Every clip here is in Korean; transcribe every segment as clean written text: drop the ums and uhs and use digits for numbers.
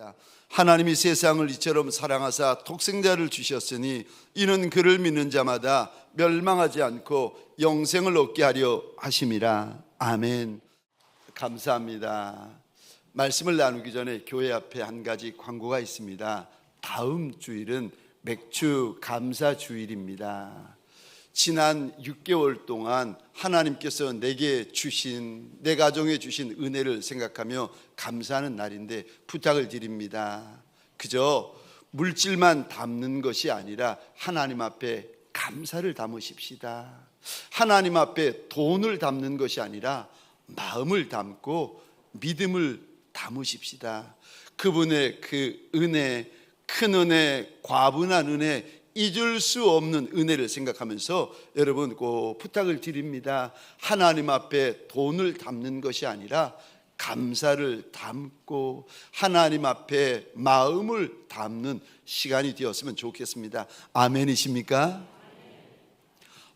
기도합니다. 하나님이 세상을 이처럼 사랑하사 독생자를 주셨으니 이는 그를 믿는 자마다 멸망하지 않고 영생을 얻게 하려 하심이라. 아멘. 감사합니다. 말씀을 나누기 전에 교회 앞에 한 가지 광고가 있습니다. 다음 주일은 맥주 감사 주일입니다. 지난 6개월 동안 하나님께서 내게 주신, 내 가정에 주신 은혜를 생각하며 감사하는 날인데 부탁을 드립니다. 그저 물질만 담는 것이 아니라 하나님 앞에 감사를 담으십시다. 하나님 앞에 돈을 담는 것이 아니라 마음을 담고 믿음을 담으십시다. 그분의 그 은혜, 큰 은혜, 과분한 은혜, 잊을 수 없는 은혜를 생각하면서 여러분 꼭 부탁을 드립니다. 하나님 앞에 돈을 담는 것이 아니라 감사를 담고 하나님 앞에 마음을 담는 시간이 되었으면 좋겠습니다. 아멘이십니까?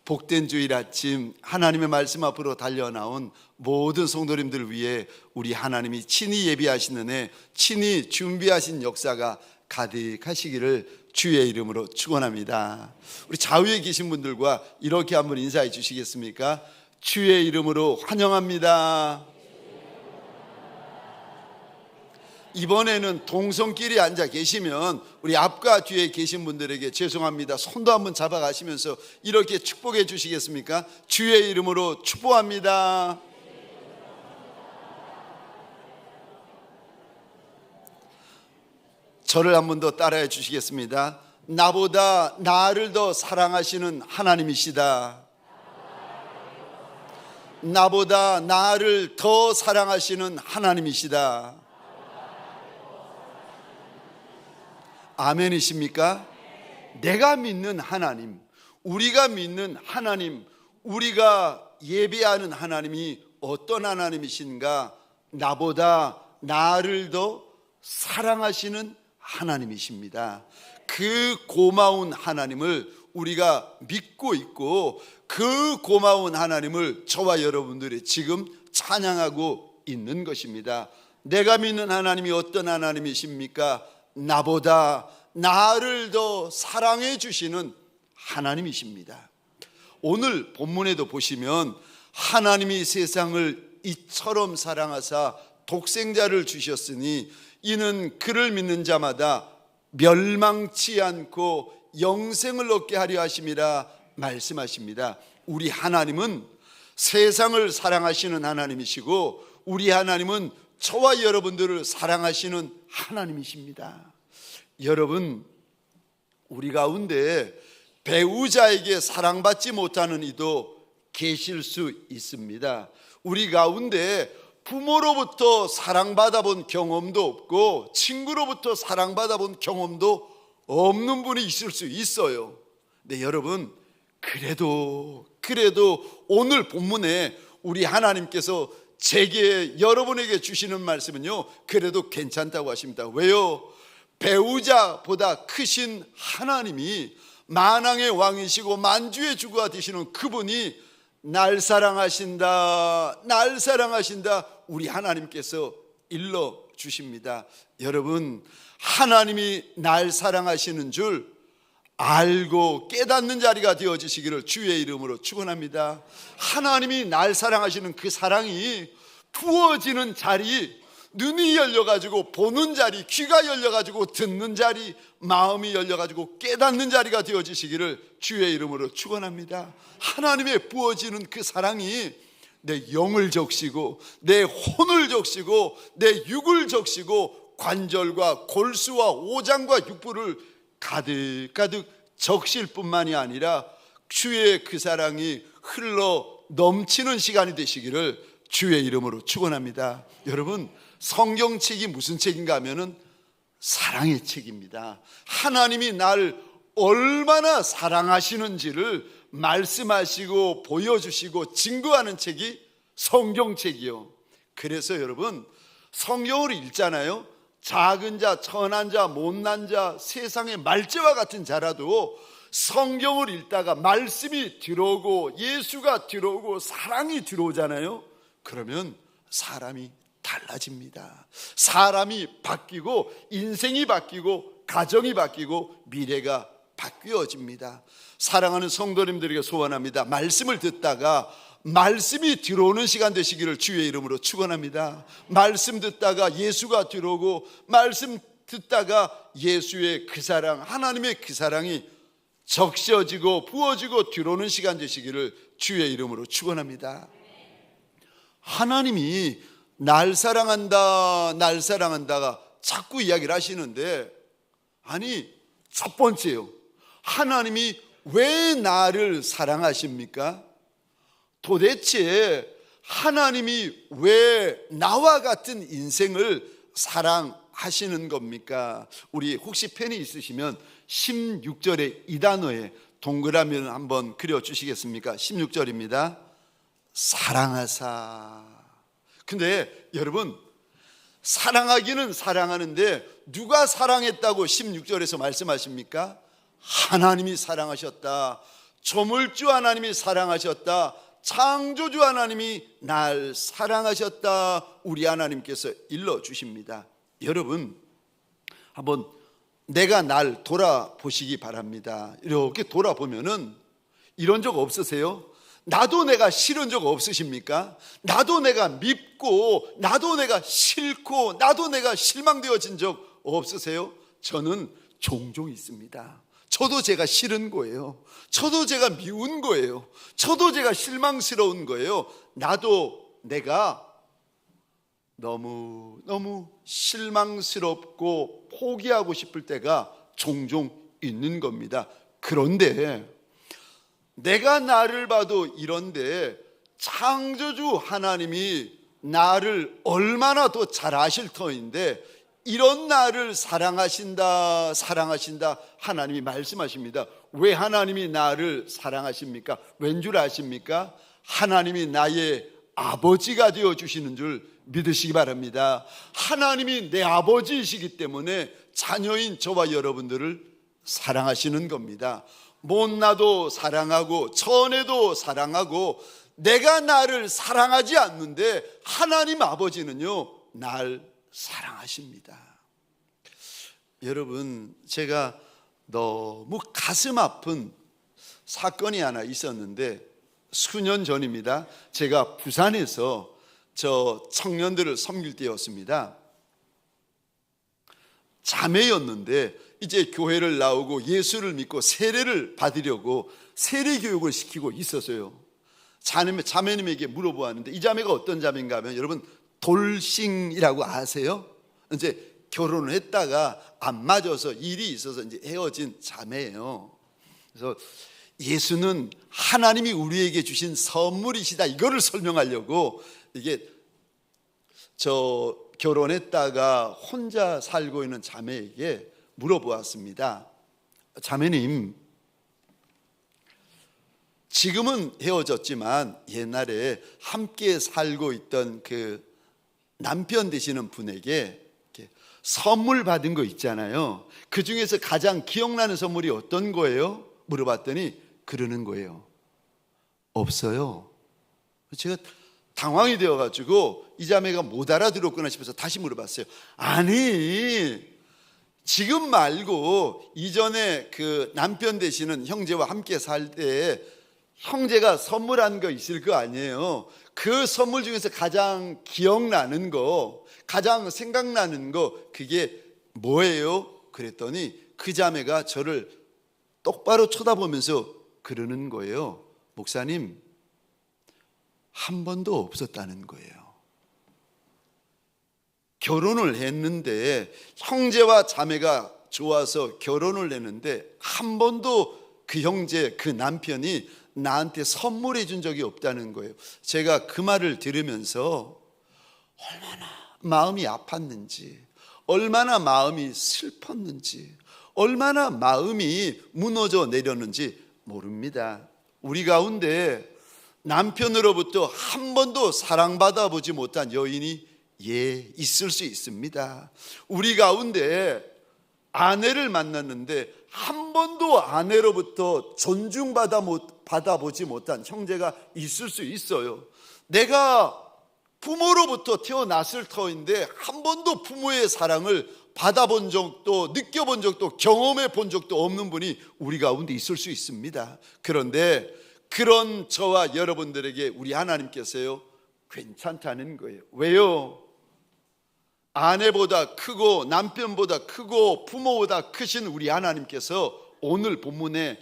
복된 주일 아침 하나님의 말씀 앞으로 달려나온 모든 성도님들 위해 우리 하나님이 친히 예비하신 은혜, 친히 준비하신 역사가 가득하시기를 주의 이름으로 축원합니다. 우리 좌우에 계신 분들과 이렇게 한번 인사해 주시겠습니까? 주의 이름으로 환영합니다. 이번에는 동성끼리 앉아 계시면 우리 앞과 뒤에 계신 분들에게 죄송합니다. 손도 한번 잡아가시면서 이렇게 축복해 주시겠습니까? 주의 이름으로 축복합니다. 저를 한 번 더 따라해 주시겠습니다. 나보다 나를 더 사랑하시는 하나님이시다. 나보다 나를 더 사랑하시는 하나님이시다. 아멘이십니까? 내가 믿는 하나님, 우리가 믿는 하나님, 우리가 예배하는 하나님이 어떤 하나님이신가? 나보다 나를 더 사랑하시는 하나님이십니다. 그 고마운 하나님을 우리가 믿고 있고 그 고마운 하나님을 저와 여러분들이 지금 찬양하고 있는 것입니다. 내가 믿는 하나님이 어떤 하나님이십니까? 나보다 나를 더 사랑해 주시는 하나님이십니다. 오늘 본문에도 보시면 하나님이 세상을 이처럼 사랑하사 독생자를 주셨으니 이는 그를 믿는 자마다 멸망치 않고 영생을 얻게 하려 하심이라 말씀하십니다. 우리 하나님은 세상을 사랑하시는 하나님이시고 우리 하나님은 저와 여러분들을 사랑하시는 하나님이십니다. 여러분, 우리 가운데 배우자에게 사랑받지 못하는 이도 계실 수 있습니다. 우리 가운데 부모로부터 사랑받아 본 경험도 없고 친구로부터 사랑받아 본 경험도 없는 분이 있을 수 있어요. 근데 여러분, 그래도 오늘 본문에 우리 하나님께서 제게, 여러분에게 주시는 말씀은요, 그래도 괜찮다고 하십니다. 왜요? 배우자보다 크신 하나님이, 만왕의 왕이시고 만주의 주가 되시는 그분이 날 사랑하신다, 날 사랑하신다, 우리 하나님께서 일러 주십니다. 여러분, 하나님이 날 사랑하시는 줄 알고 깨닫는 자리가 되어지시기를 주의 이름으로 축원합니다. 하나님이 날 사랑하시는 그 사랑이 부어지는 자리, 눈이 열려가지고 보는 자리, 귀가 열려가지고 듣는 자리, 마음이 열려가지고 깨닫는 자리가 되어지시기를 주의 이름으로 축원합니다. 하나님의 부어지는 그 사랑이 내 영을 적시고 내 혼을 적시고 내 육을 적시고 관절과 골수와 오장과 육부를 가득가득 적실 뿐만이 아니라 주의 그 사랑이 흘러 넘치는 시간이 되시기를 주의 이름으로 축원합니다. 여러분, 성경책이 무슨 책인가 하면은 사랑의 책입니다. 하나님이 나를 얼마나 사랑하시는지를 말씀하시고 보여주시고 증거하는 책이 성경책이요. 그래서 여러분, 성경을 읽잖아요. 작은 자, 천한 자, 못난 자, 세상의 말재와 같은 자라도 성경을 읽다가 말씀이 들어오고 예수가 들어오고 사랑이 들어오잖아요. 그러면 사람이 달라집니다. 사람이 바뀌고 인생이 바뀌고 가정이 바뀌고 미래가 바뀌어집니다. 사랑하는 성도님들에게 소원합니다. 말씀을 듣다가 말씀이 들어오는 시간 되시기를 주의 이름으로 축원합니다. 말씀 듣다가 예수가 들어오고 말씀 듣다가 예수의 그 사랑, 하나님의 그 사랑이 적셔지고 부어지고 들어오는 시간 되시기를 주의 이름으로 축원합니다. 하나님이 날 사랑한다, 날 사랑한다가 자꾸 이야기를 하시는데, 아니, 첫 번째요, 하나님이 왜 나를 사랑하십니까? 도대체 하나님이 왜 나와 같은 인생을 사랑하시는 겁니까? 우리 혹시 펜이 있으시면 16절의 이 단어에 동그라미를 한번 그려주시겠습니까? 16절입니다. 사랑하사. 근데 여러분, 사랑하기는 사랑하는데 누가 사랑했다고 16절에서 말씀하십니까? 하나님이 사랑하셨다. 조물주 하나님이 사랑하셨다. 창조주 하나님이 날 사랑하셨다. 우리 하나님께서 일러주십니다. 여러분, 한번 내가 날 돌아보시기 바랍니다. 이렇게 돌아보면은 이런 적 없으세요? 나도 내가 싫은 적 없으십니까? 나도 내가 밉고 나도 내가 싫고 나도 내가 실망되어진 적 없으세요? 저는 종종 있습니다. 저도 제가 싫은 거예요. 저도 제가 미운 거예요. 저도 제가 실망스러운 거예요. 나도 내가 너무 실망스럽고 포기하고 싶을 때가 종종 있는 겁니다. 그런데 내가 나를 봐도 이런데 창조주 하나님이 나를 얼마나 더 잘 아실 터인데 이런 나를 사랑하신다 하나님이 말씀하십니다. 왜 하나님이 나를 사랑하십니까? 왠 줄 아십니까? 하나님이 나의 아버지가 되어주시는 줄 믿으시기 바랍니다. 하나님이 내 아버지이시기 때문에 자녀인 저와 여러분들을 사랑하시는 겁니다. 못나도 사랑하고 전에도 사랑하고 내가 나를 사랑하지 않는데 하나님 아버지는요 날 사랑하십니다. 여러분, 제가 너무 가슴 아픈 사건이 하나 있었는데 수년 전입니다. 제가 부산에서 저 청년들을 섬길 때였습니다. 자매였는데 이제 교회를 나오고 예수를 믿고 세례를 받으려고 세례 교육을 시키고 있었어요. 자매님에게 물어보았는데 이 자매가 어떤 자매인가 하면 여러분 돌싱이라고 아세요? 이제 결혼을 했다가 안 맞아서 일이 있어서 이제 헤어진 자매예요. 그래서 예수는 하나님이 우리에게 주신 선물이시다 이거를 설명하려고 이게 저 결혼했다가 혼자 살고 있는 자매에게 물어보았습니다. 자매님, 지금은 헤어졌지만 옛날에 함께 살고 있던 그 남편 되시는 분에게 선물 받은 거 있잖아요. 그 중에서 가장 기억나는 선물이 어떤 거예요? 물어봤더니 그러는 거예요. 없어요. 제가 당황이 되어가지고 이 자매가 못 알아들었구나 싶어서 다시 물어봤어요. 아니, 지금 말고 이전에 그 남편 되시는 형제와 함께 살 때 형제가 선물한 거 있을 거 아니에요. 그 선물 중에서 가장 기억나는 거, 가장 생각나는 거 그게 뭐예요? 그랬더니 그 자매가 저를 똑바로 쳐다보면서 그러는 거예요. 목사님, 한 번도 없었다는 거예요. 결혼을 했는데 형제와 자매가 좋아서 결혼을 했는데 한 번도 그 형제, 그 남편이 나한테 선물해 준 적이 없다는 거예요. 제가 그 말을 들으면서 얼마나 마음이 아팠는지, 얼마나 마음이 슬펐는지, 얼마나 마음이 무너져 내렸는지 모릅니다. 우리 가운데 남편으로부터 한 번도 사랑받아 보지 못한 여인이 있을 수 있습니다. 우리 가운데 아내를 만났는데 한 번도 아내로부터 존중받아 보지 못한 형제가 있을 수 있어요. 내가 부모로부터 태어났을 터인데 한 번도 부모의 사랑을 받아본 적도 느껴본 적도 경험해 본 적도 없는 분이 우리 가운데 있을 수 있습니다. 그런데 그런 저와 여러분들에게 우리 하나님께서요 괜찮다는 거예요. 왜요? 아내보다 크고 남편보다 크고 부모보다 크신 우리 하나님께서 오늘 본문에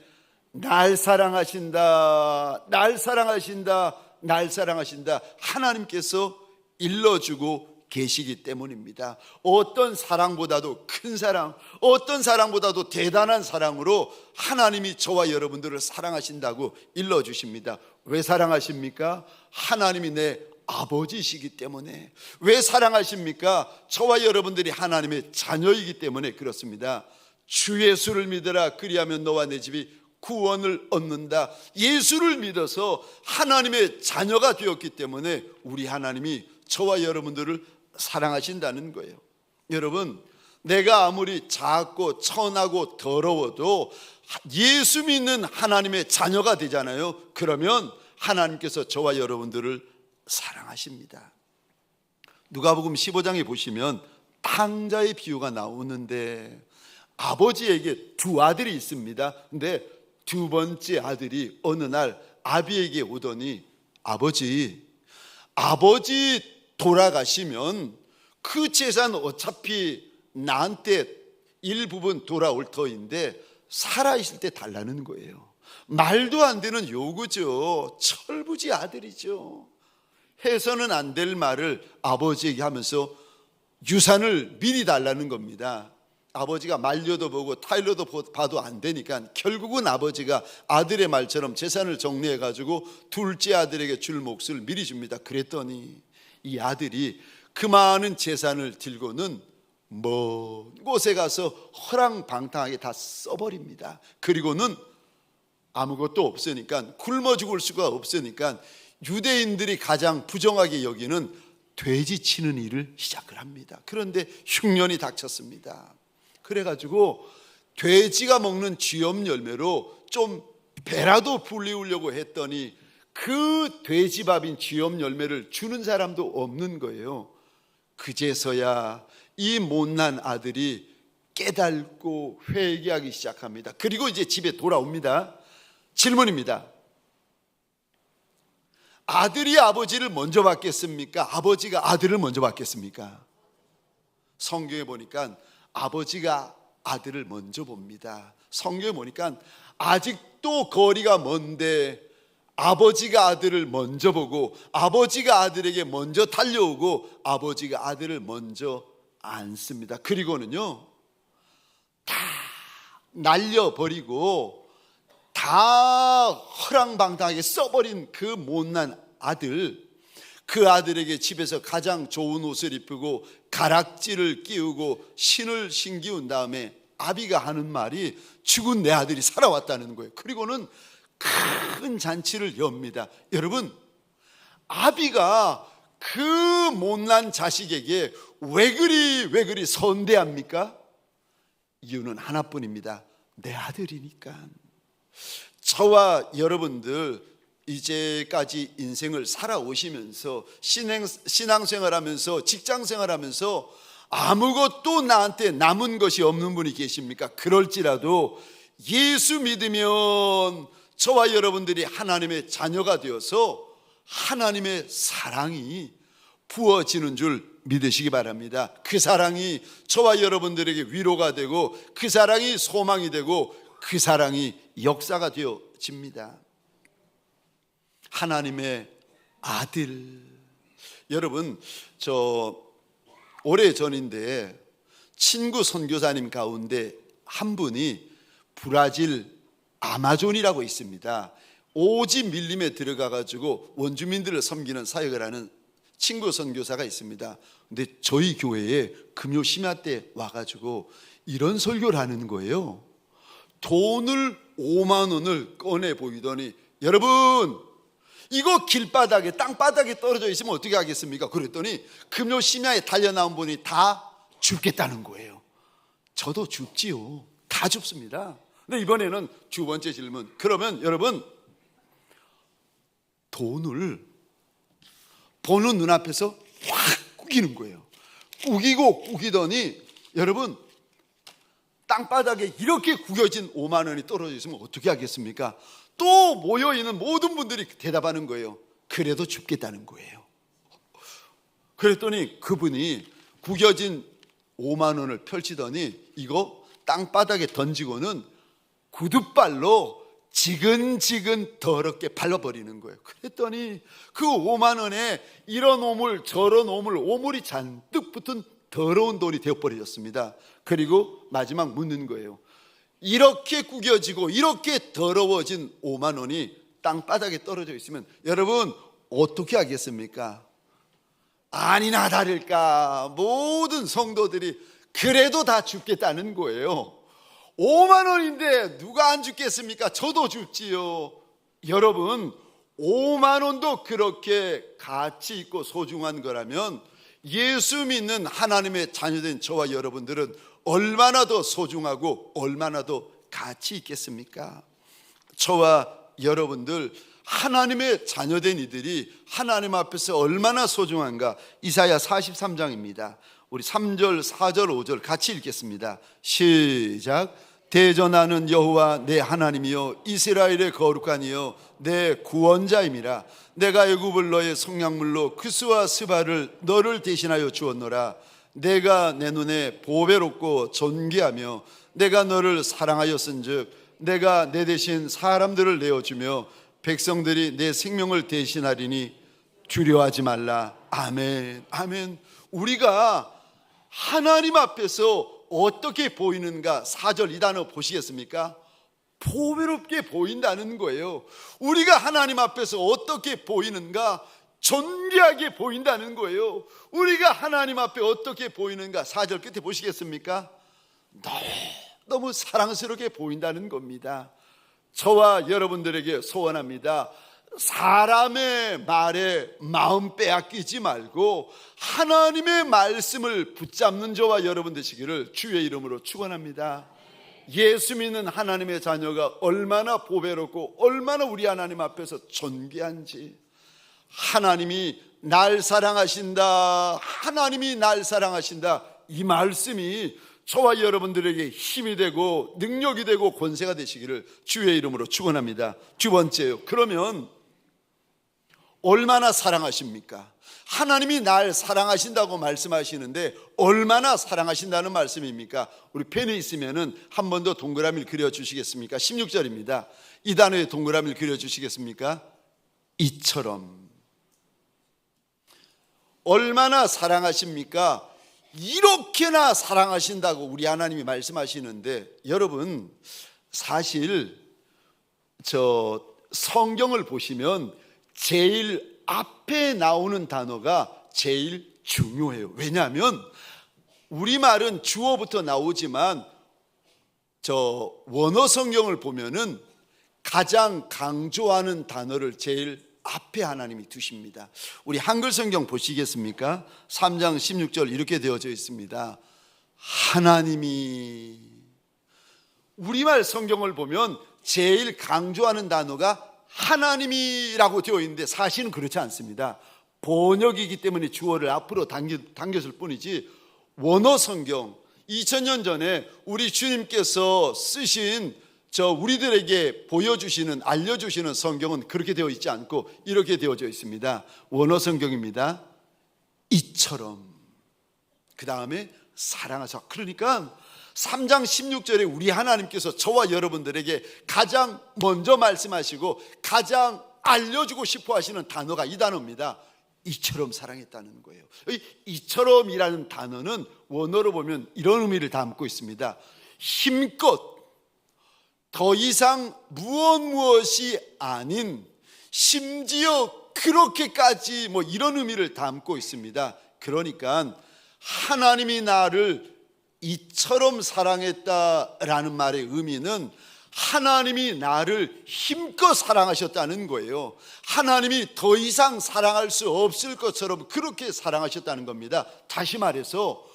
날 사랑하신다, 날 사랑하신다, 날 사랑하신다 하나님께서 일러주고 계시기 때문입니다. 어떤 사랑보다도 큰 사랑, 어떤 사랑보다도 대단한 사랑으로 하나님이 저와 여러분들을 사랑하신다고 일러주십니다. 왜 사랑하십니까? 하나님이 내 아버지시기 때문에. 왜 사랑하십니까? 저와 여러분들이 하나님의 자녀이기 때문에 그렇습니다. 주 예수를 믿으라 그리하면 너와 내 집이 구원을 얻는다. 예수를 믿어서 하나님의 자녀가 되었기 때문에 우리 하나님이 저와 여러분들을 사랑하신다는 거예요. 여러분, 내가 아무리 작고 천하고 더러워도 예수 믿는 하나님의 자녀가 되잖아요. 그러면 하나님께서 저와 여러분들을 사랑하십니다. 누가복음 15장에 보시면 탕자의 비유가 나오는데 아버지에게 두 아들이 있습니다. 근데 두 번째 아들이 어느 날 아비에게 오더니 아버지 돌아가시면 그 재산 어차피 나한테 일부분 돌아올 터인데 살아있을 때 달라는 거예요. 말도 안 되는 요구죠. 철부지 아들이죠. 해서는 안 될 말을 아버지에게 하면서 유산을 미리 달라는 겁니다. 아버지가 말려도 보고 타일러도 봐도 안 되니까 결국은 아버지가 아들의 말처럼 재산을 정리해 가지고 둘째 아들에게 줄 몫을 미리 줍니다. 그랬더니 이 아들이 그 많은 재산을 들고는 먼 곳에 가서 허랑방탕하게 다 써버립니다. 그리고는 아무것도 없으니까 굶어 죽을 수가 없으니까 유대인들이 가장 부정하게 여기는 돼지 치는 일을 시작을 합니다. 그런데 흉년이 닥쳤습니다. 그래가지고 돼지가 먹는 쥐염 열매로 좀 배라도 불리우려고 했더니 그 돼지밥인 쥐염 열매를 주는 사람도 없는 거예요. 그제서야 이 못난 아들이 깨닫고 회개하기 시작합니다. 그리고 이제 집에 돌아옵니다. 질문입니다. 아들이 아버지를 먼저 받겠습니까? 아버지가 아들을 먼저 받겠습니까? 성경에 보니까 아버지가 아들을 먼저 봅니다. 성경에 보니까 아직도 거리가 먼데 아버지가 아들을 먼저 보고 아버지가 아들에게 먼저 달려오고 아버지가 아들을 먼저 안습니다. 그리고는요 다 날려버리고 다 허랑방탕하게 써버린 그 못난 아들, 그 아들에게 집에서 가장 좋은 옷을 입히고 가락지를 끼우고 신을 신기운 다음에 아비가 하는 말이 죽은 내 아들이 살아왔다는 거예요. 그리고는 큰 잔치를 엽니다. 여러분, 아비가 그 못난 자식에게 왜 그리 선대합니까? 이유는 하나뿐입니다. 내 아들이니까. 저와 여러분들 이제까지 인생을 살아오시면서 신앙생활하면서 직장생활하면서 아무것도 나한테 남은 것이 없는 분이 계십니까? 그럴지라도 예수 믿으면 저와 여러분들이 하나님의 자녀가 되어서 하나님의 사랑이 부어지는 줄 믿으시기 바랍니다. 그 사랑이 저와 여러분들에게 위로가 되고 그 사랑이 소망이 되고 그 사랑이 역사가 되어집니다. 하나님의 아들. 여러분, 저 오래전인데 친구 선교사님 가운데 한 분이 브라질 아마존이라고 있습니다. 오지 밀림에 들어가 가지고 원주민들을 섬기는 사역을 하는 친구 선교사가 있습니다. 근데 저희 교회에 금요 심야 때 와가지고 이런 설교를 하는 거예요. 돈을 5만 원을 꺼내 보이더니 여러분 이거 길바닥에 땅바닥에 떨어져 있으면 어떻게 하겠습니까? 그랬더니 금요 심야에 달려나온 분이 다 죽겠다는 거예요. 저도 죽지요. 다 죽습니다. 근데 이번에는 두 번째 질문. 그러면 여러분 돈을 보는 눈앞에서 확 구기는 거예요. 구기더니 여러분, 땅바닥에 이렇게 구겨진 5만 원이 떨어져 있으면 어떻게 하겠습니까? 또 모여있는 모든 분들이 대답하는 거예요. 그래도 죽겠다는 거예요. 그랬더니 그분이 구겨진 5만 원을 펼치더니 이거 땅바닥에 던지고는 구둣발로 지근지근 더럽게 발라버리는 거예요. 그랬더니 그 5만 원에 이런 오물 저런 오물이 잔뜩 붙은 더러운 돈이 되어버렸습니다. 그리고 마지막 묻는 거예요. 이렇게 구겨지고 이렇게 더러워진 5만 원이 땅바닥에 떨어져 있으면 여러분 어떻게 하겠습니까? 아니나 다를까 모든 성도들이 그래도 다 죽겠다는 거예요. 5만 원인데 누가 안 죽겠습니까? 저도 죽지요. 여러분, 5만 원도 그렇게 가치 있고 소중한 거라면 예수 믿는 하나님의 자녀된 저와 여러분들은 얼마나 더 소중하고 얼마나 더 가치 있겠습니까? 저와 여러분들 하나님의 자녀된 이들이 하나님 앞에서 얼마나 소중한가? 이사야 43장입니다. 우리 3절, 4절, 5절 같이 읽겠습니다. 시작. 대전하는 여호와 내 하나님이여 이스라엘의 거룩한 이여 내 구원자임이라. 내가 애굽을 너의 성량물로 그스와 스바를 너를 대신하여 주었노라. 내가 내 눈에 보배롭고 존귀하며 내가 너를 사랑하였은즉 내가 내 대신 사람들을 내어주며 백성들이 내 생명을 대신하리니 두려워하지 말라. 아멘. 아멘. 우리가 하나님 앞에서 어떻게 보이는가? 4절 이 단어 보시겠습니까? 보배롭게 보인다는 거예요. 우리가 하나님 앞에서 어떻게 보이는가? 존귀하게 보인다는 거예요. 우리가 하나님 앞에 어떻게 보이는가? 4절 끝에 보시겠습니까? 너무 사랑스럽게 보인다는 겁니다. 저와 여러분들에게 소원합니다. 사람의 말에 마음 빼앗기지 말고 하나님의 말씀을 붙잡는 저와 여러분 되시기를 주의 이름으로 축원합니다. 예수 믿는 하나님의 자녀가 얼마나 보배롭고 얼마나 우리 하나님 앞에서 존귀한지, 하나님이 날 사랑하신다, 하나님이 날 사랑하신다, 이 말씀이 저와 여러분들에게 힘이 되고 능력이 되고 권세가 되시기를 주의 이름으로 축원합니다. 두 번째요, 그러면 얼마나 사랑하십니까? 하나님이 날 사랑하신다고 말씀하시는데 얼마나 사랑하신다는 말씀입니까? 우리 펜이 있으면 한 번 더 동그라미를 그려주시겠습니까? 16절입니다. 이 단어에 동그라미를 그려주시겠습니까? 이처럼. 얼마나 사랑하십니까? 이렇게나 사랑하신다고 우리 하나님이 말씀하시는데, 여러분 사실 저 성경을 보시면 제일 앞에 나오는 단어가 제일 중요해요. 왜냐하면 우리말은 주어부터 나오지만 저 원어 성경을 보면은 가장 강조하는 단어를 제일 앞에 하나님이 두십니다. 우리 한글 성경 보시겠습니까? 3장 16절 이렇게 되어져 있습니다. 하나님이. 우리말 성경을 보면 제일 강조하는 단어가 하나님이라고 되어 있는데 사실은 그렇지 않습니다. 번역이기 때문에 주어를 앞으로 당겼을 뿐이지 원어 성경 2000년 전에 우리 주님께서 쓰신 저 우리들에게 보여주시는, 알려주시는 성경은 그렇게 되어 있지 않고 이렇게 되어져 있습니다. 원어 성경입니다. 이처럼, 그 다음에 사랑하사. 그러니까 3장 16절에 우리 하나님께서 저와 여러분들에게 가장 먼저 말씀하시고 가장 알려주고 싶어 하시는 단어가 이 단어입니다. 이처럼 사랑했다는 거예요. 이처럼이라는 단어는 원어로 보면 이런 의미를 담고 있습니다. 힘껏, 더 이상 무엇이 아닌, 심지어 그렇게까지 이런 의미를 담고 있습니다. 그러니까 하나님이 나를 이처럼 사랑했다라는 말의 의미는 하나님이 나를 힘껏 사랑하셨다는 거예요. 하나님이 더 이상 사랑할 수 없을 것처럼 그렇게 사랑하셨다는 겁니다. 다시 말해서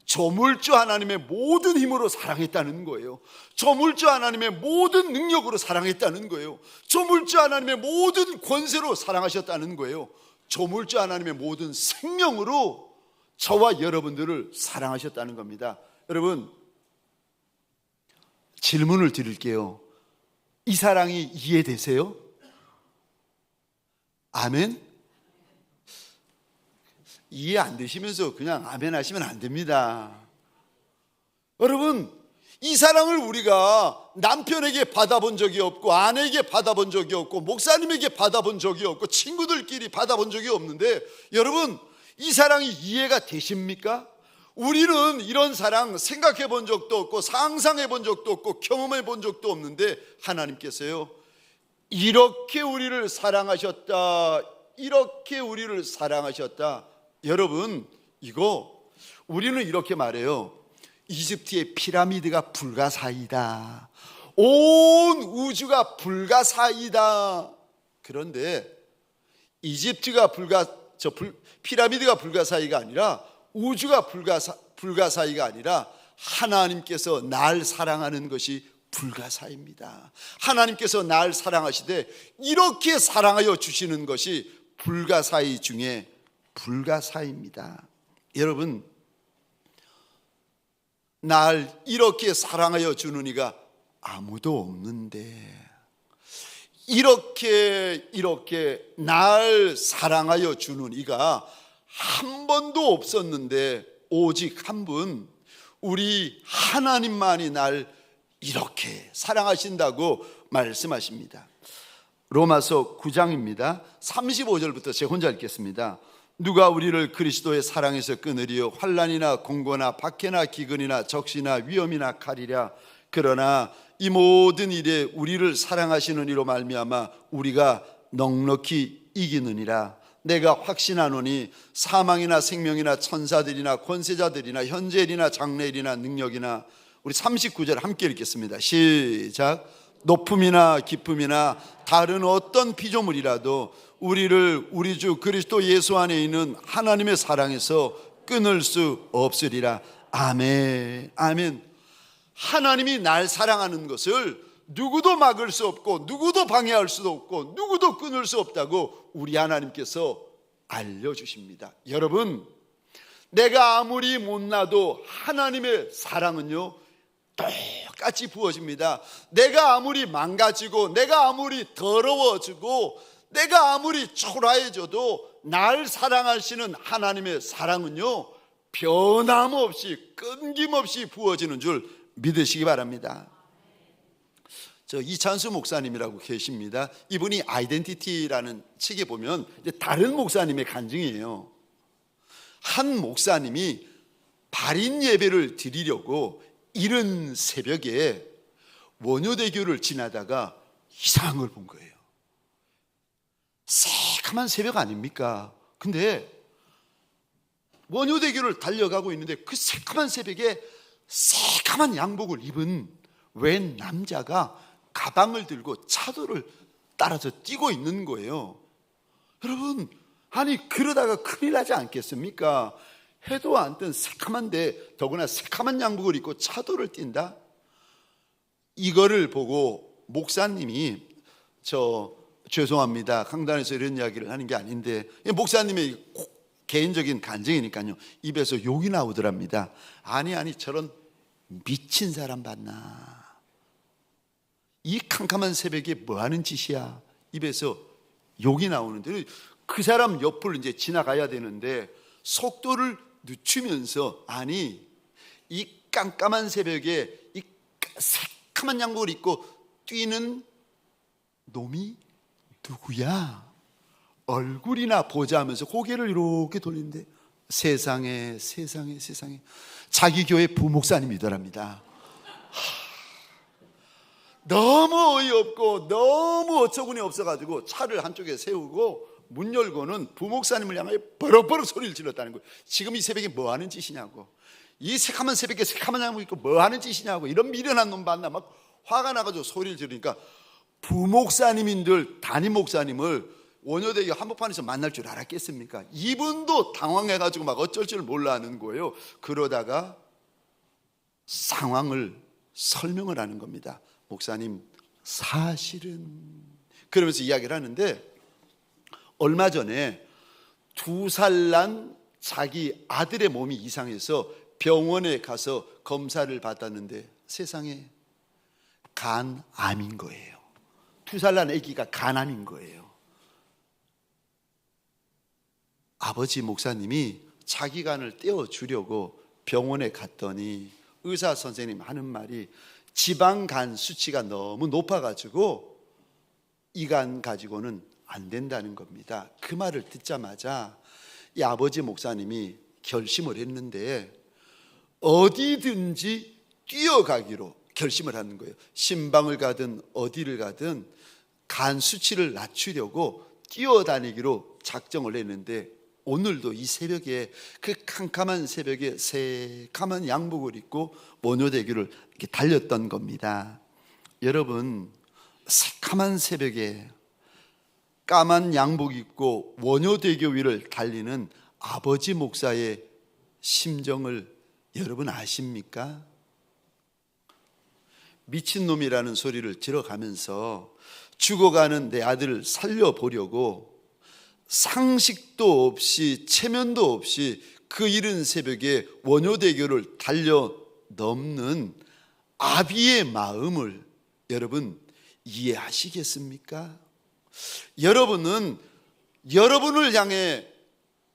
조물주 하나님의 모든 힘으로 사랑했다는 거예요. 조물주 하나님의 모든 능력으로 사랑했다는 거예요. 조물주 하나님의 모든 권세로 사랑하셨다는 거예요. 조물주 하나님의 모든 생명으로 저와 여러분들을 사랑하셨다는 겁니다. 여러분, 질문을 드릴게요. 이 사랑이 이해되세요? 아멘? 이해 안 되시면서 그냥 아멘 하시면 안 됩니다. 여러분, 이 사랑을 우리가 남편에게 받아본 적이 없고, 아내에게 받아본 적이 없고, 목사님에게 받아본 적이 없고, 친구들끼리 받아본 적이 없는데, 여러분, 이 사랑이 이해가 되십니까? 우리는 이런 사랑 생각해 본 적도 없고, 상상해 본 적도 없고, 경험해 본 적도 없는데, 하나님께서요, 이렇게 우리를 사랑하셨다, 이렇게 우리를 사랑하셨다. 여러분, 이거 우리는 이렇게 말해요. 이집트의 피라미드가 불가사의다. 온 우주가 불가사의다. 그런데 이집트가 피라미드가 불가사의가 아니라, 우주가 불가사의가 아니라 하나님께서 날 사랑하는 것이 불가사의입니다. 하나님께서 날 사랑하시되 이렇게 사랑하여 주시는 것이 불가사의 중에 불가사의입니다. 여러분, 날 이렇게 사랑하여 주는 이가 아무도 없는데, 이렇게 날 사랑하여 주는 이가 한 번도 없었는데, 오직 한 분, 우리 하나님만이 날 이렇게 사랑하신다고 말씀하십니다. 로마서 9장입니다. 35절부터 제가 혼자 읽겠습니다. 누가 우리를 그리스도의 사랑에서 끊으리요? 환난이나 공고나 박해나 기근이나 적시나 위험이나 칼이랴. 그러나 이 모든 일에 우리를 사랑하시는 이로 말미암아 우리가 넉넉히 이기느니라. 내가 확신하노니 사망이나 생명이나 천사들이나 권세자들이나 현재일이나 장래일이나 능력이나, 우리 39절 함께 읽겠습니다. 시작. 높음이나 깊음이나 다른 어떤 피조물이라도 우리를 우리 주 그리스도 예수 안에 있는 하나님의 사랑에서 끊을 수 없으리라. 아멘. 아멘. 하나님이 날 사랑하는 것을 누구도 막을 수 없고, 누구도 방해할 수도 없고, 누구도 끊을 수 없다고 우리 하나님께서 알려주십니다. 여러분, 내가 아무리 못나도 하나님의 사랑은요 똑같이 부어집니다. 내가 아무리 망가지고, 내가 아무리 더러워지고, 내가 아무리 초라해져도 날 사랑하시는 하나님의 사랑은요 변함없이 끊김없이 부어지는 줄 믿으시기 바랍니다. 저 이찬수 목사님이라고 계십니다. 이분이 아이덴티티라는 책에 보면 다른 목사님의 간증이에요. 한 목사님이 발인 예배를 드리려고 이른 새벽에 원효대교를 지나다가 이상한 걸 본 거예요. 새카만 새벽 아닙니까? 근데 원효대교를 달려가고 있는데 그 새카만 새벽에 새카만 양복을 입은 웬 남자가 가방을 들고 차도를 따라서 뛰고 있는 거예요. 여러분, 아니 그러다가 큰일 나지 않겠습니까? 해도 안 뜬 새카만데 더구나 새카만 양복을 입고 차도를 뛴다? 이거를 보고 목사님이, 죄송합니다, 강단에서 이런 이야기를 하는 게 아닌데, 목사님의 개인적인 간증이니까요, 입에서 욕이 나오더랍니다. 아니 저런 미친 사람 봤나, 이 캄캄한 새벽에 뭐 하는 짓이야, 입에서 욕이 나오는데, 그 사람 옆을 이제 지나가야 되는데 속도를 늦추면서, 아니 이 깜깜한 새벽에 이 새카만 양복을 입고 뛰는 놈이 누구야? 얼굴이나 보자 하면서 고개를 이렇게 돌리는데, 세상에 자기 교회 부목사님이더랍니다. 너무 어이없고 너무 어처구니 없어가지고 차를 한쪽에 세우고 문 열고는 부목사님을 향하여 버럭버럭 소리를 질렀다는 거예요. 지금 이 새벽에 뭐 하는 짓이냐고, 이 새카만 새벽에 새카만 양복 입고 뭐 하는 짓이냐고, 이런 미련한 놈 봤나, 막 화가 나가지고 소리를 지르니까 부목사님인들 담임 목사님을 원효대교 한복판에서 만날 줄 알았겠습니까? 이분도 당황해가지고 막 어쩔 줄 몰라 하는 거예요. 그러다가 상황을 설명을 하는 겁니다. 목사님, 사실은, 그러면서 이야기를 하는데, 얼마 전에 2살 난 자기 아들의 몸이 이상해서 병원에 가서 검사를 받았는데 세상에 간암인 거예요. 2살 난 아기가 간암인 거예요. 아버지 목사님이 자기 간을 떼어주려고 병원에 갔더니 의사 선생님 하는 말이 지방간 수치가 너무 높아가지고 이 간 가지고는 안 된다는 겁니다. 그 말을 듣자마자 이 아버지 목사님이 결심을 했는데 어디든지 뛰어가기로 결심을 하는 거예요. 신방을 가든 어디를 가든 간 수치를 낮추려고 뛰어다니기로 작정을 했는데 오늘도 이 새벽에 그 캄캄한 새벽에 새카만 양복을 입고 원효대교를 이렇게 달렸던 겁니다. 여러분, 새카만 새벽에 까만 양복 입고 원효대교 위를 달리는 아버지 목사의 심정을 여러분 아십니까? 미친놈이라는 소리를 들어가면서 죽어가는 내 아들을 살려보려고 상식도 없이 체면도 없이 그 이른 새벽에 원효대교를 달려 넘는 아비의 마음을 여러분 이해하시겠습니까? 여러분은 여러분을 향해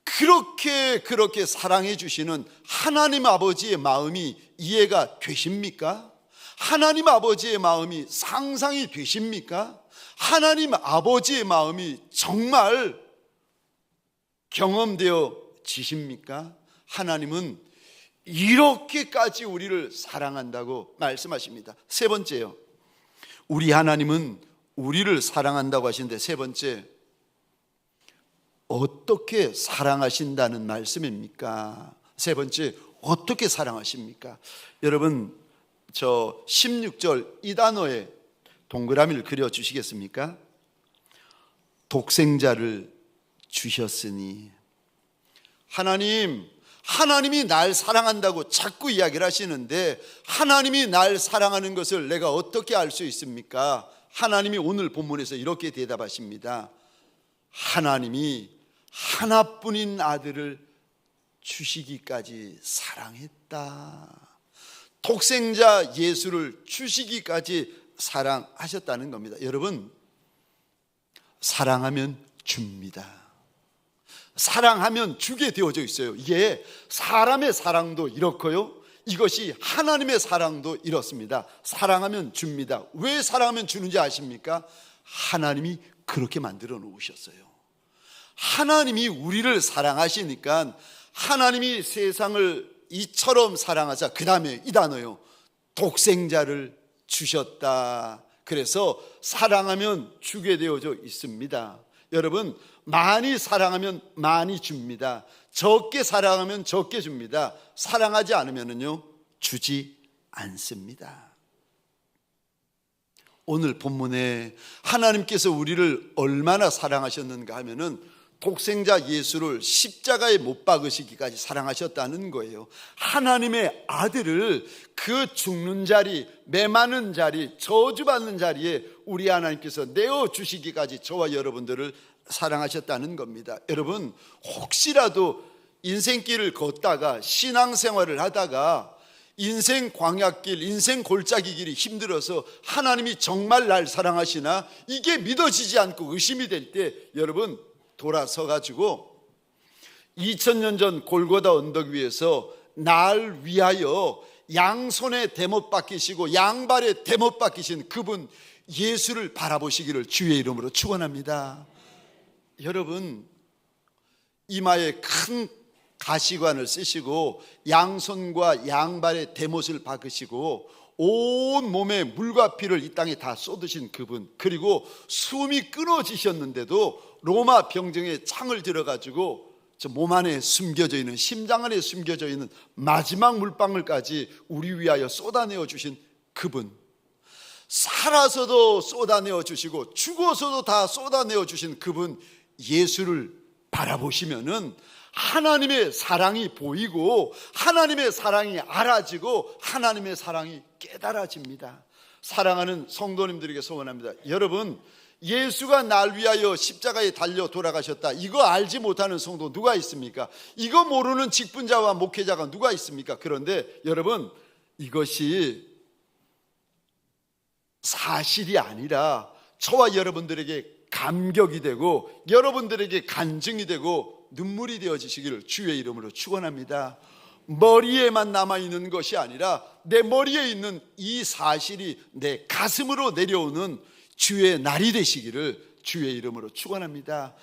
그렇게 사랑해 주시는 하나님 아버지의 마음이 이해가 되십니까? 하나님 아버지의 마음이 상상이 되십니까? 하나님 아버지의 마음이 정말 경험되어지십니까? 하나님은 이렇게까지 우리를 사랑한다고 말씀하십니다. 세 번째요, 우리 하나님은 우리를 사랑한다고 하시는데, 세 번째, 어떻게 사랑하신다는 말씀입니까? 세 번째, 어떻게 사랑하십니까? 여러분, 저 16절 이 단어에 동그라미를 그려주시겠습니까? 독생자를 주셨으니. 하나님이 날 사랑한다고 자꾸 이야기를 하시는데 하나님이 날 사랑하는 것을 내가 어떻게 알 수 있습니까? 하나님이 오늘 본문에서 이렇게 대답하십니다. 하나님이 하나뿐인 아들을 주시기까지 사랑했다. 독생자 예수를 주시기까지 사랑하셨다는 겁니다. 여러분, 사랑하면 줍니다. 사랑하면 주게 되어져 있어요. 이게 사람의 사랑도 이렇고요, 이것이 하나님의 사랑도 이렇습니다. 사랑하면 줍니다. 왜 사랑하면 주는지 아십니까? 하나님이 그렇게 만들어 놓으셨어요. 하나님이 우리를 사랑하시니까 하나님이 세상을 이처럼 사랑하자. 그 다음에 이 단어요, 독생자를 주셨다. 그래서 사랑하면 주게 되어져 있습니다. 여러분, 많이 사랑하면 많이 줍니다. 적게 사랑하면 적게 줍니다. 사랑하지 않으면요 주지 않습니다. 오늘 본문에 하나님께서 우리를 얼마나 사랑하셨는가 하면은 독생자 예수를 십자가에 못 박으시기까지 사랑하셨다는 거예요. 하나님의 아들을 그 죽는 자리, 메마는 자리, 저주받는 자리에 우리 하나님께서 내어주시기까지 저와 여러분들을 사랑하셨다는 겁니다. 여러분, 혹시라도 인생길을 걷다가 신앙생활을 하다가 인생 광야길, 인생 골짜기 길이 힘들어서 하나님이 정말 날 사랑하시나 이게 믿어지지 않고 의심이 될 때 여러분 돌아서 가지고 2000년 전 골고다 언덕 위에서 날 위하여 양손에 대못 박히시고 양발에 대못 박히신 그분 예수를 바라보시기를 주의 이름으로 축원합니다. 여러분, 이마에 큰 가시관을 쓰시고 양손과 양발에 대못을 박으시고 온 몸에 물과 피를 이 땅에 다 쏟으신 그분, 그리고 숨이 끊어지셨는데도 로마 병정에 창을 들어가지고 저 몸 안에 숨겨져 있는, 심장 안에 숨겨져 있는 마지막 물방울까지 우리 위하여 쏟아내어 주신 그분, 살아서도 쏟아내어 주시고 죽어서도 다 쏟아내어 주신 그분 예수를 바라보시면은 하나님의 사랑이 보이고 하나님의 사랑이 알아지고 하나님의 사랑이 깨달아집니다. 사랑하는 성도님들에게 소원합니다. 여러분, 예수가 날 위하여 십자가에 달려 돌아가셨다. 이거 알지 못하는 성도 누가 있습니까? 이거 모르는 직분자와 목회자가 누가 있습니까? 그런데 여러분, 이것이 사실이 아니라 저와 여러분들에게 감격이 되고 여러분들에게 간증이 되고 눈물이 되어지시기를 주의 이름으로 축원합니다. 머리에만 남아있는 것이 아니라 내 머리에 있는 이 사실이 내 가슴으로 내려오는 주의 날이 되시기를 주의 이름으로 축원합니다.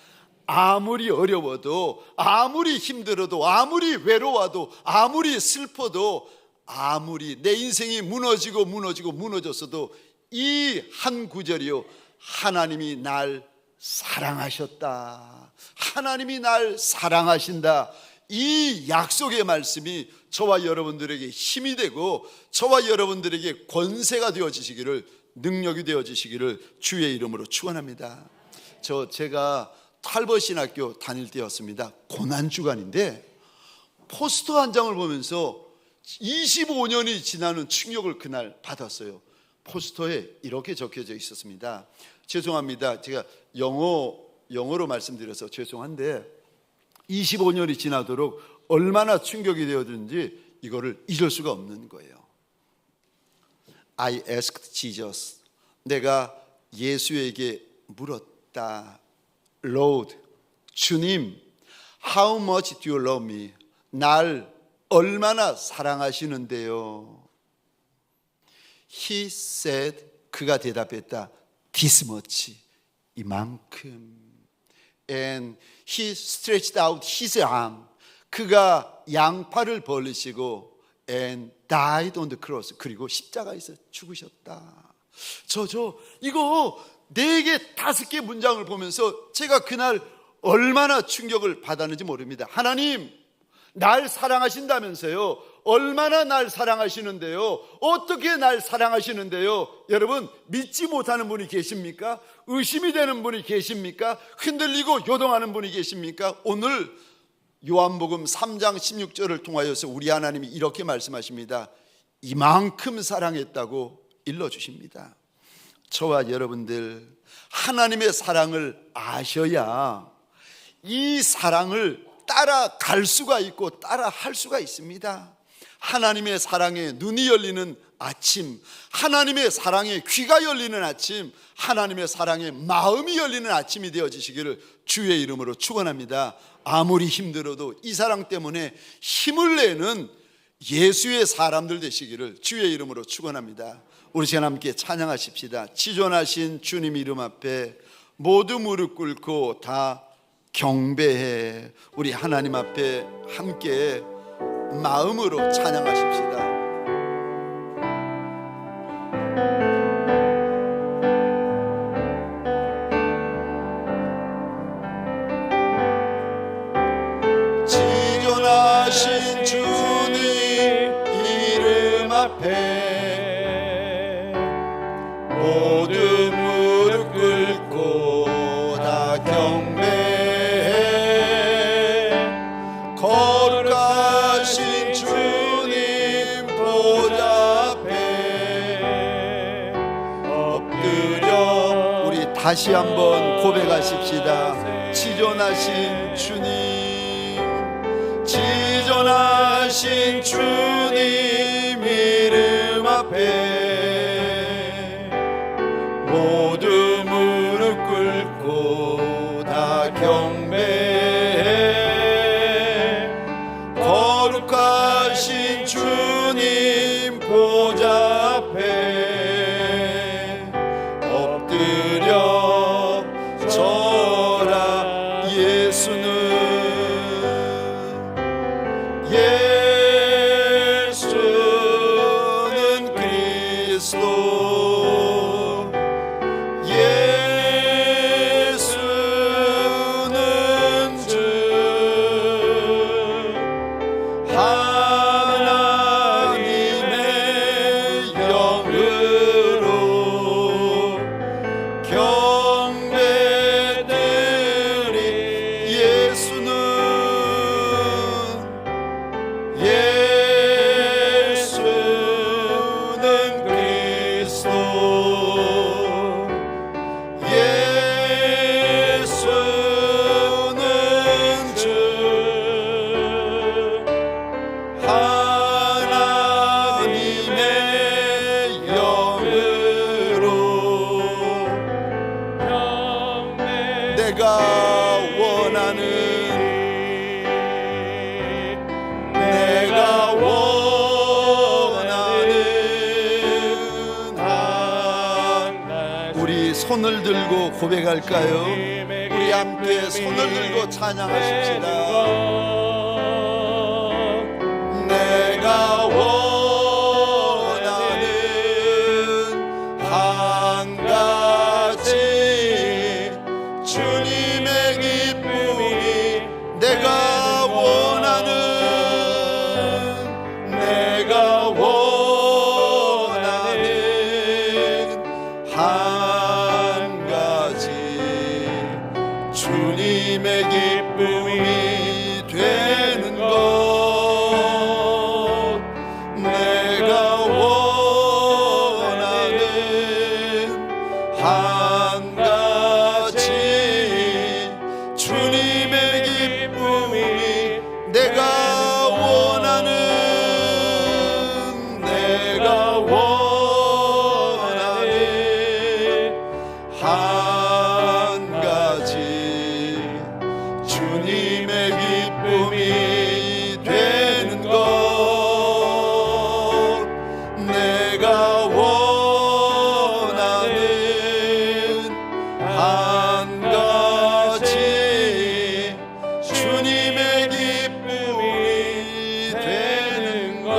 아무리 어려워도, 아무리 힘들어도, 아무리 외로워도, 아무리 슬퍼도, 아무리 내 인생이 무너졌어도 이 한 구절이요, 하나님이 날 사랑하셨다, 하나님이 날 사랑하신다, 이 약속의 말씀이 저와 여러분들에게 힘이 되고 저와 여러분들에게 권세가 되어지시기를, 능력이 되어지시기를 주의 이름으로 축원합니다. 제가 탈버신학교 다닐 때였습니다. 고난주간인데 포스터 한 장을 보면서 25년이 지나는 충격을 그날 받았어요. 포스터에 이렇게 적혀져 있었습니다. 죄송합니다. 제가 영어로 말씀드려서 죄송한데 25년이 지나도록 얼마나 충격이 되었는지 이거를 잊을 수가 없는 거예요. I asked Jesus. 내가 예수에게 물었다. Lord, 주님, how much do you love me? 날 얼마나 사랑하시는데요? He said, 그가 대답했다. This much, 이만큼. And he stretched out his arm. 그가 양팔을 벌리시고 and died on the cross. 그리고 십자가에서 죽으셨다. 이거 4개, 5개 문장을 보면서 제가 그날 얼마나 충격을 받았는지 모릅니다. 하나님, 날 사랑하신다면서요. 얼마나 날 사랑하시는데요. 어떻게 날 사랑하시는데요. 여러분, 믿지 못하는 분이 계십니까? 의심이 되는 분이 계십니까? 흔들리고 요동하는 분이 계십니까? 오늘 요한복음 3장 16절을 통하여서 우리 하나님이 이렇게 말씀하십니다. 이만큼 사랑했다고 일러주십니다. 저와 여러분들, 하나님의 사랑을 아셔야 이 사랑을 따라갈 수가 있고 따라할 수가 있습니다. 하나님의 사랑에 눈이 열리는 아침, 하나님의 사랑에 귀가 열리는 아침, 하나님의 사랑에 마음이 열리는 아침이 되어지시기를 주의 이름으로 축원합니다. 아무리 힘들어도 이 사랑 때문에 힘을 내는 예수의 사람들 되시기를 주의 이름으로 축원합니다. 우리 시간 함께 찬양하십시다. 지존하신 주님 이름 앞에 모두 무릎 꿇고 다 경배해. 우리 하나님 앞에 함께 마음으로 찬양하십시다. 지존하신 주님 이름 앞에 모두 무릎 꿇고 다 경배해. 거룩하신 주님 보좌 앞에 엎드려. 우리 다시 한번 고백하십시다. 지존하신 주님, 지존하신 주님 이름 앞에 모두 무릎 꿇고 다 경배해. 거룩하신 주님 보좌 앞에 엎드려 절하. 예수는 그리스도, 예수는 주, 하나님 손을 들고 고백할까요? 우리 함께 손을 들고 찬양하십시다. 내가 원하는 한 가지 주님의 기쁨이 내가 원하는 한 가지 주님의 기쁨이 되는 것 내가 원하는 한 가지 주님의 기쁨이 내가 원하는 한 가지 주님의 기쁨이 되는 것 내가 원하는 한 가지 주님의 기쁨이 되는 것.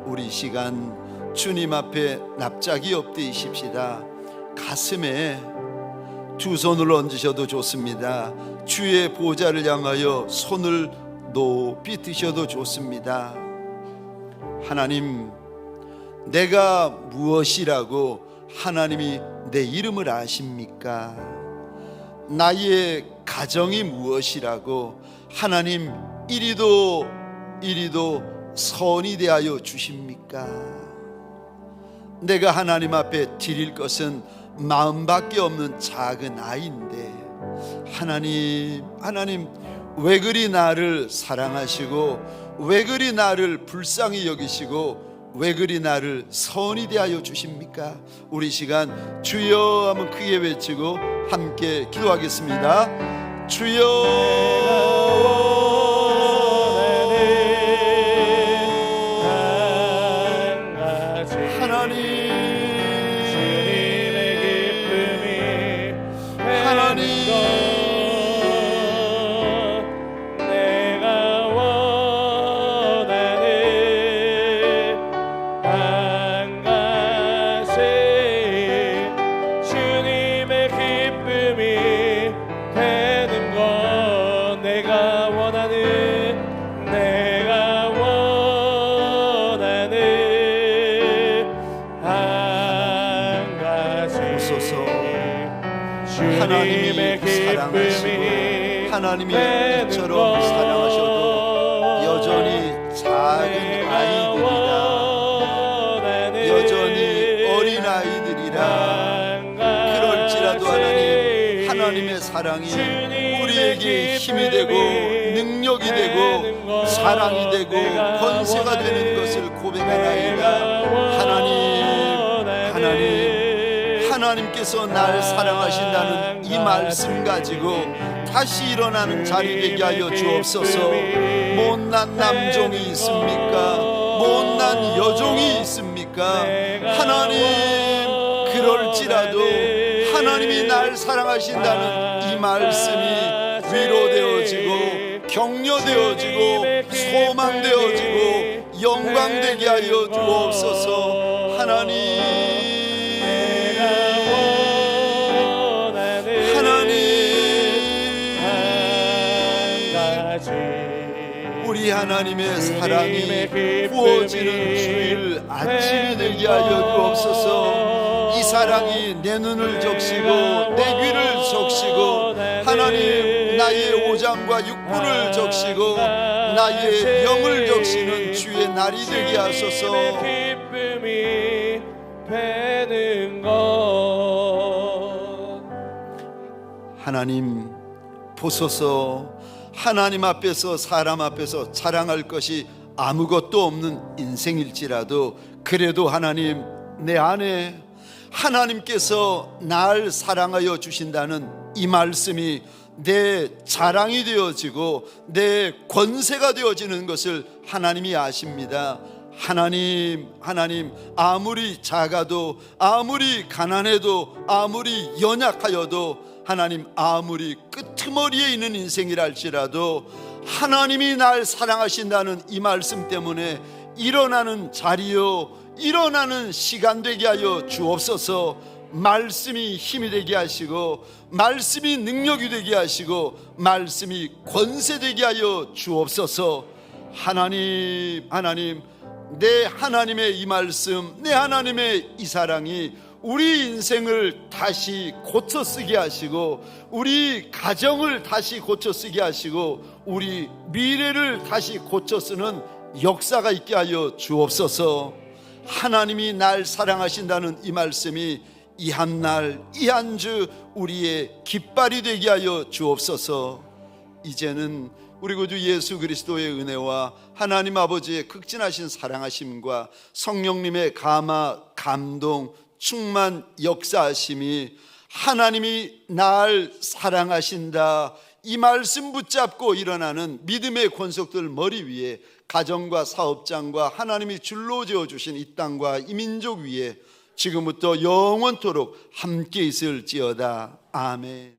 우리 시간 주님 앞에 납작이 엎드리십시다. 가슴에 두 손을 얹으셔도 좋습니다. 주의 보좌를 향하여 손을 높이 드셔도 좋습니다. 하나님, 내가 무엇이라고 하나님이 내 이름을 아십니까? 나의 가정이 무엇이라고 하나님 이리도 선이 대하여 주십니까? 내가 하나님 앞에 드릴 것은 마음밖에 없는 작은 아이인데 하나님 왜 그리 나를 사랑하시고 왜 그리 나를 불쌍히 여기시고 왜 그리 나를 선이 대하여 주십니까? 우리 시간 주여 한번 크게 외치고 함께 기도하겠습니다. 주여 하나님이 사랑하시고 하나님이 이처럼 사랑하셔도 여전히 작은 아이들이라 여전히 어린아이들이라 그럴지라도 하나님의 사랑이 우리에게 힘이 되고 능력이 되고 사랑이 되고 권세가 되는 것을 고백하나이다. 하나님께서 날 사랑하신다는 이 말씀 가지고 다시 일어나는 자리 되게 하여 주옵소서. 못난 남종이 있습니까? 못난 여종이 있습니까? 하나님, 그럴지라도 하나님이 날 사랑하신다는 이 말씀이 위로되어지고 격려되어지고 소망되어지고 영광되게 하여 주옵소서. 하나님, 우리 하나님의 사랑이 부어지는 주일 아침이 되게 하여 주옵소서. 이 사랑이 내 눈을 적시고 내 귀를 적시고 하나님 나의 오장과 육부를 적시고 나의 영을 적시는 주의 날이 되게 하소서. 기쁨이 되는 것 하나님 보소서. 하나님 앞에서 사람 앞에서 자랑할 것이 아무것도 없는 인생일지라도 그래도 하나님 내 안에 하나님께서 날 사랑하여 주신다는 이 말씀이 내 자랑이 되어지고 내 권세가 되어지는 것을 하나님이 아십니다. 하나님, 아무리 작아도, 아무리 가난해도, 아무리 연약하여도, 하나님 아무리 끄트머리에 있는 인생이라 할지라도 하나님이 날 사랑하신다는 이 말씀 때문에 일어나는 자리요, 일어나는 시간 되게 하여 주옵소서. 말씀이 힘이 되게 하시고, 말씀이 능력이 되게 하시고, 말씀이 권세 되게 하여 주옵소서. 하나님, 내 하나님의 이 말씀, 내 하나님의 이 사랑이 우리 인생을 다시 고쳐쓰게 하시고, 우리 가정을 다시 고쳐쓰게 하시고, 우리 미래를 다시 고쳐쓰는 역사가 있게 하여 주옵소서. 하나님이 날 사랑하신다는 이 말씀이 이 한날, 이 한 주 우리의 깃발이 되게 하여 주옵소서. 이제는 우리 구주 예수 그리스도의 은혜와 하나님 아버지의 극진하신 사랑하심과 성령님의 감화, 감동, 충만, 역사하심이, 하나님이 날 사랑하신다 이 말씀 붙잡고 일어나는 믿음의 권속들 머리 위에, 가정과 사업장과 하나님이 줄로 지어주신 이 땅과 이 민족 위에 지금부터 영원토록 함께 있을지어다. 아멘.